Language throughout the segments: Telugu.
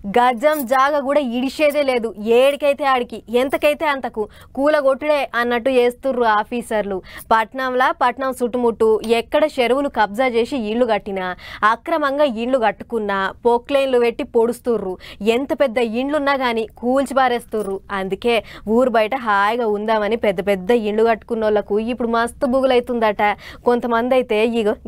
గజం జాగ కూడా ఇడిచేదే లేదు. ఏడికైతే ఆడికి ఎంతకైతే అంతకు కూలగొట్టుడే అన్నట్టు చేస్తుర్రు ఆఫీసర్లు. పట్నం చుట్టుముట్టు ఎక్కడ చెరువులు కబ్జా చేసి ఇళ్లు కట్టినా, అక్రమంగా ఇండ్లు కట్టుకున్నా పొక్లైన్లు పెట్టి పొడుస్తుర్రు. ఎంత పెద్ద ఇండ్లున్నా కానీ కూల్చి పారేస్తుర్రు. అందుకే ఊరు బయట హాయిగా ఉందామని పెద్ద పెద్ద ఇండ్లు కట్టుకున్న వాళ్ళకు ఇప్పుడు మస్తు బుగులైతుందట. కొంతమంది అయితే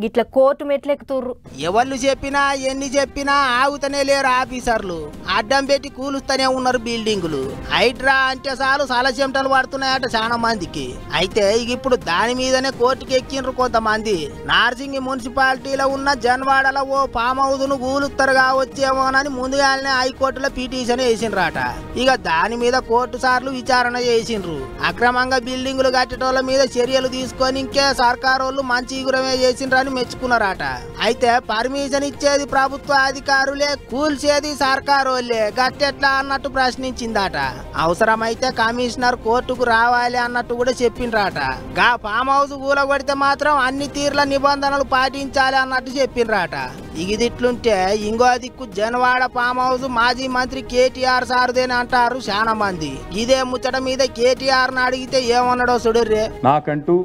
గిట్ల కోర్టు మెట్లెక్కుతుర్రు. ఎవళ్ళు చెప్పినా ఎన్ని చెప్పినా ఆగుతనే లేరు ఆఫీసర్లు. అడ్డం పెట్టి కూలుస్తూనే ఉన్నారు బిల్డింగులు. హైడ్రా అంటే చాలు సల చెమటలు పడుతున్నాయట చాలా మందికి. అయితే ఇప్పుడు దాని మీదనే కోర్టుకి ఎక్కిండ్రు కొంతమంది. నార్సింగి మున్సిపాలిటీలో ఉన్న జన్వాడలో ఓ ఫామ్ హౌస్ ను కూలుత్తరుగా వచ్చేమోనని ముందుగానే హైకోర్టులో పిటిషన్ వేసిండ్రట. ఇక దాని మీద కోర్టు సార్లు విచారణ చేసిండ్రు. అక్రమంగా బిల్డింగులు కట్టేటోళ్ళ మీద చర్యలు తీసుకొని ఇంకే సర్కారోళ్ళు మంచి గురమే చేసిండ్రని మెచ్చుకున్నారట. అయితే పర్మిషన్ ఇచ్చేది ప్రభుత్వ అధికారులే, కూల్చేది సర్కారోళ్ళే, గట్టెట్లా అన్నట్టు ప్రశ్నించిందట. అవసరమైతే కమిషనర్ కోర్టుకు రావాలి అన్నట్టు కూడా చెప్పిండ్రట. గా ఫామ్ హౌస్ కూలగొడితే మాత్రం అన్ని తీర్ల నిబంధనలు పాటించాలి అన్నట్టు చెప్పిండ్రట. ఇగిదిట్లుంటే ఇంకో దిక్కు జన్వాడ ఫామ్ హౌస్ మాజీ మంత్రి కేటీఆర్ సార్దేని అంటారు చాలా మంది. ఇదే ముచ్చట మీద కేటీఆర్ ని అడిగితే ఏమన్నాడో చూడర్రే. నాకంటూ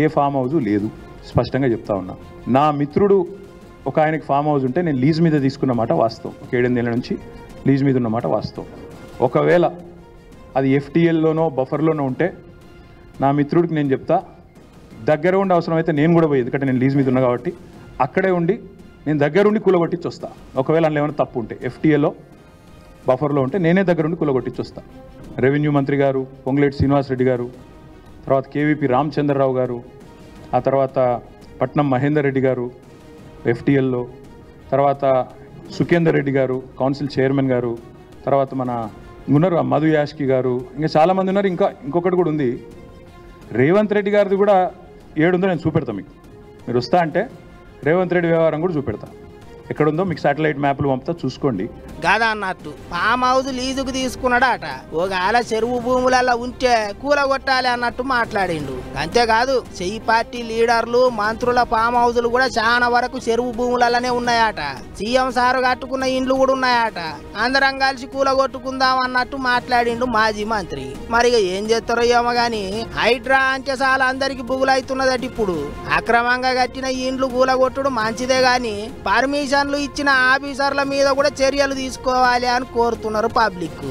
ఏ ఫామ్ హౌస్ లేదు, స్పష్టంగా చెప్తా ఉన్నా. నా మిత్రుడు ఒక ఆయనకి ఫామ్ హౌస్ ఉంటే నేను లీజ్ మీద తీసుకున్నమాట వాస్తవం. 7 ఏళ్ళ నుంచి లీజ్ మీద ఉన్నమాట వాస్తవం. ఒకవేళ అది ఎఫ్టీఎల్లోనో బఫర్లోనో ఉంటే నా మిత్రుడికి నేను చెప్తా, దగ్గర ఉండి అవసరమైతే నేను కూడా పోయి, ఎందుకంటే నేను లీజ్ మీద ఉన్నా కాబట్టి అక్కడే ఉండి నేను దగ్గరుండి కూలగొట్టించి వస్తా. ఒకవేళ అందులో ఏమైనా తప్పు ఉంటే ఎఫ్టీఏలో బఫర్లో ఉంటే నేనే దగ్గరుండి కూలగొట్టించి వస్తా. రెవెన్యూ మంత్రి గారు పొంగులేటి శ్రీనివాసరెడ్డి గారు, తర్వాత కేవీపీ రామచంద్రరావు గారు, ఆ తర్వాత పట్నం మహేందర్ రెడ్డి గారు ఎఫ్టీఎల్లో, తర్వాత సుఖేందర్ రెడ్డి గారు కౌన్సిల్ చైర్మన్ గారు, తర్వాత మన ఉన్నారు మధు యాష్కి గారు, ఇంకా చాలామంది ఉన్నారు. ఇంకొకటి కూడా ఉంది, రేవంత్ రెడ్డి గారిది కూడా ఏడుందో నేను చూపెడతా మీకు. మీరు వస్తా అంటే రేవంత్ రెడ్డి వ్యవహారం కూడా చూపెడతా. ఎక్కడుందో మీకు శాటిలైట్ మ్యాప్లు పంపుతా, చూసుకోండి. గదా అన్నట్టు ఫామ్ హౌస్ లీజుకు తీసుకున్నాడట. ఒకవేళ చెరువు భూములలో ఉంటే కూలగొట్టాలి అన్నట్టు మాట్లాడిండు. అంతేకాదు చెయ్యి పార్టీ లీడర్లు మంత్రుల ఫామ్ హౌజులు కూడా చాలా వరకు చెరువు భూములలోనే ఉన్నాయట. సీఎం సారు కట్టుకున్న ఇండ్లు కూడా ఉన్నాయట. అందరం కలిసి కూలగొట్టుకుందాం అన్నట్టు మాట్లాడిండు మాజీ మంత్రి. మరి ఏం చేస్తారో ఏమో గాని హైడ్రా అంటే చాలా అందరికి బుగులైతున్నదట. ఇప్పుడు అక్రమంగా కట్టిన ఇండ్లు కూలగొట్టుడు మంచిదే గాని పర్మిషన్ ఇచ్చిన ఆఫీసర్ల మీద కూడా చర్యలు తీసుకోవాలి అని కోరుతున్నారు పబ్లిక్.